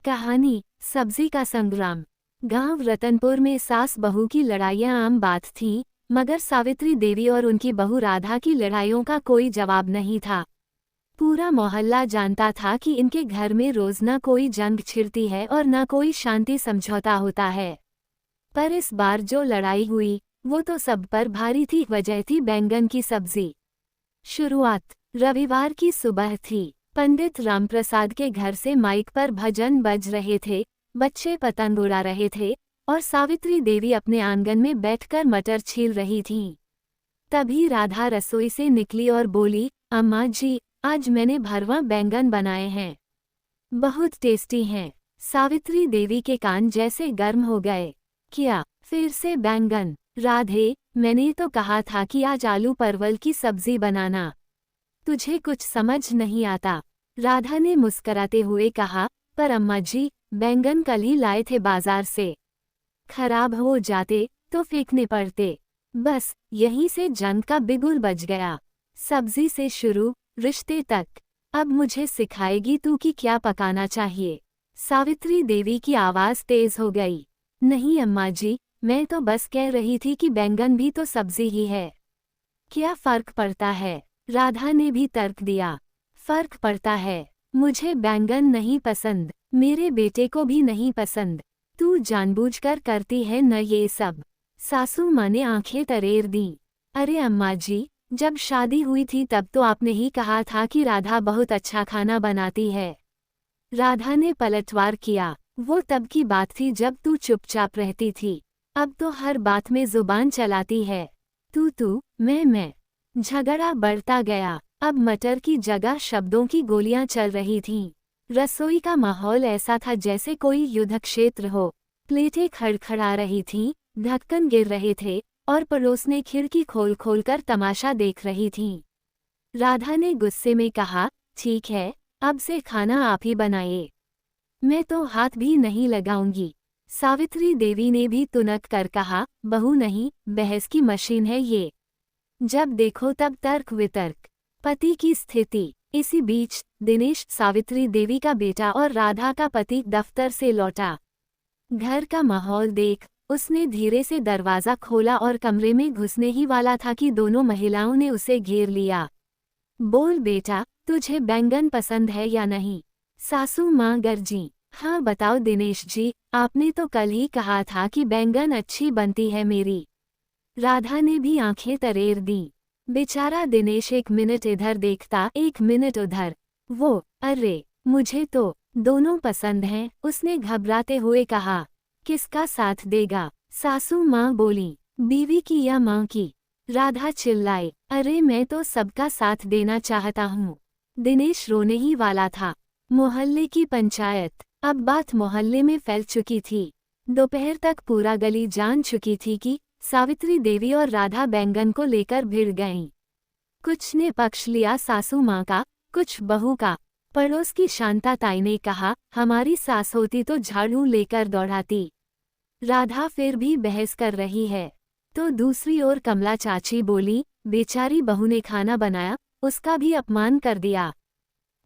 कहानी सब्जी का संग्राम। गांव रतनपुर में सास बहू की लड़ाइयां आम बात थी, मगर सावित्री देवी और उनकी बहू राधा की लड़ाइयों का कोई जवाब नहीं था। पूरा मोहल्ला जानता था कि इनके घर में रोज न कोई जंग छिड़ती है और न कोई शांति समझौता होता है। पर इस बार जो लड़ाई हुई वो तो सब पर भारी थी। वजह थी बैंगन की सब्जी। शुरुआत रविवार की सुबह थी। पंडित रामप्रसाद के घर से माइक पर भजन बज रहे थे, बच्चे पतंग उड़ा रहे थे और सावित्री देवी अपने आंगन में बैठकर मटर छील रही थीं। तभी राधा रसोई से निकली और बोली, अम्मा जी, आज मैंने भरवा बैंगन बनाए हैं, बहुत टेस्टी हैं। सावित्री देवी के कान जैसे गर्म हो गए। क्या फिर से बैंगन? राधे, मैंने तो कहा था कि आज आलू परवल की सब्जी बनाना। तुझे कुछ समझ नहीं आता, राधा ने मुस्कराते हुए कहा। पर अम्मा जी, बैंगन कल ही लाए थे बाजार से, खराब हो जाते तो फेंकने पड़ते। बस यहीं से जंग का बिगुल बज गया। सब्जी से शुरू, रिश्ते तक। अब मुझे सिखाएगी तू कि क्या पकाना चाहिए? सावित्री देवी की आवाज तेज हो गई। नहीं अम्मा जी, मैं तो बस कह रही थी कि बैंगन भी तो सब्जी ही है, क्या फर्क पड़ता है? राधा ने भी तर्क दिया। फर्क पड़ता है। मुझे बैंगन नहीं पसंद, मेरे बेटे को भी नहीं पसंद। तू जानबूझकर करती है न ये सब? सासू माँ ने आंखें तरेर दी। अरे अम्मा जी, जब शादी हुई थी तब तो आपने ही कहा था कि राधा बहुत अच्छा खाना बनाती है। राधा ने पलटवार किया। वो तब की बात थी जब तू चुपचाप रहती थी, अब तो हर बात में जुबान चलाती है। तू मैं। झगड़ा बढ़ता गया। अब मटर की जगह शब्दों की गोलियां चल रही थीं। रसोई का माहौल ऐसा था जैसे कोई युद्ध क्षेत्र हो। प्लेटें खड़खड़ा रही थीं, ढक्कन गिर रहे थे और पड़ोसनें खिड़की खोल खोल कर तमाशा देख रही थीं। राधा ने गुस्से में कहा, ठीक है, अब से खाना आप ही बनाइए, मैं तो हाथ भी नहीं लगाऊंगी। सावित्री देवी ने भी तुनक कर कहा, बहू नहीं, बहस की मशीन है ये, जब देखो तब तर्क वितर्क। पति की स्थिति। इसी बीच दिनेश, सावित्री देवी का बेटा और राधा का पति, दफ्तर से लौटा। घर का माहौल देख उसने धीरे से दरवाजा खोला और कमरे में घुसने ही वाला था कि दोनों महिलाओं ने उसे घेर लिया। बोल बेटा, तुझे बैंगन पसंद है या नहीं? सासू माँ गरजी। हाँ बताओ दिनेश जी, आपने तो कल ही कहा था कि बैंगन अच्छी बनती है मेरी। राधा ने भी आंखें तरेर दी। बेचारा दिनेश एक मिनट इधर देखता, एक मिनट उधर। वो, अरे मुझे तो दोनों पसंद हैं, उसने घबराते हुए कहा। किसका साथ देगा? सासू माँ बोली। बीवी की या माँ की? राधा चिल्लाई। अरे मैं तो सबका साथ देना चाहता हूँ। दिनेश रोने ही वाला था। मोहल्ले की पंचायत। अब बात मोहल्ले में फैल चुकी थी। दोपहर तक पूरा गली जान चुकी थी कि सावित्री देवी और राधा बैंगन को लेकर भिड़ गईं। कुछ ने पक्ष लिया सासू माँ का, कुछ बहू का। पड़ोस की शांता ताई ने कहा, हमारी सास होती तो झाड़ू लेकर दौड़ाती। राधा फिर भी बहस कर रही है। तो दूसरी ओर कमला चाची बोली, बेचारी बहू ने खाना बनाया, उसका भी अपमान कर दिया।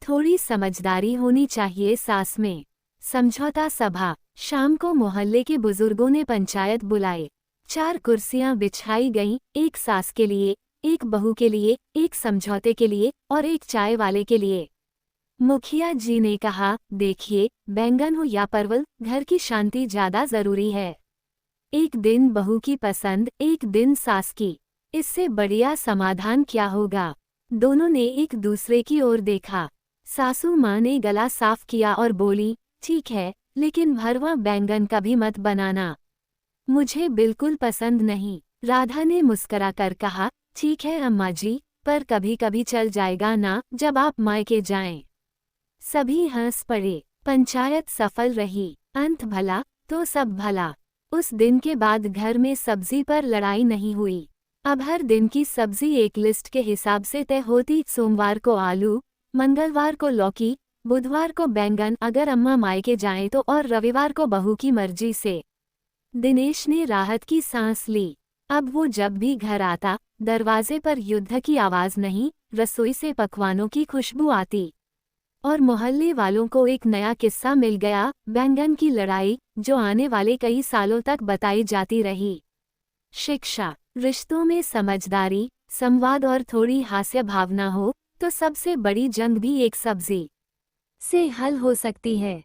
थोड़ी समझदारी होनी चाहिए सास में। समझौता सभा। शाम को मोहल्ले के बुजुर्गों ने पंचायत बुलाए। 4 कुर्सियां बिछाई गईं, एक सास के लिए, एक बहू के लिए, एक समझौते के लिए और एक चाय वाले के लिए। मुखिया जी ने कहा, देखिए, बैंगन हो या परवल, घर की शांति ज्यादा जरूरी है। एक दिन बहू की पसंद, एक दिन सास की, इससे बढ़िया समाधान क्या होगा? दोनों ने एक दूसरे की ओर देखा। सासू माँ ने गला साफ किया और बोली, ठीक है, लेकिन भरवा बैंगन कभी मत बनाना, मुझे बिल्कुल पसंद नहीं। राधा ने मुस्कराकर कहा, ठीक है अम्मा जी, पर कभी कभी चल जाएगा ना, जब आप मायके जाएं। सभी हंस पड़े। पंचायत सफल रही। अंत भला तो सब भला। उस दिन के बाद घर में सब्जी पर लड़ाई नहीं हुई। अब हर दिन की सब्जी एक लिस्ट के हिसाब से तय होती। सोमवार को आलू, मंगलवार को लौकी, बुधवार को बैंगन अगर अम्मा मायके जाएं तो, और रविवार को बहू की मर्जी से। दिनेश ने राहत की सांस ली। अब वो जब भी घर आता, दरवाजे पर युद्ध की आवाज नहीं, रसोई से पकवानों की खुशबू आती। और मोहल्ले वालों को एक नया किस्सा मिल गया, बैंगन की लड़ाई, जो आने वाले कई सालों तक बताई जाती रही। शिक्षा। रिश्तों में समझदारी, संवाद और थोड़ी हास्य भावना हो तो सबसे बड़ी जंग भी एक सब्जी से हल हो सकती है।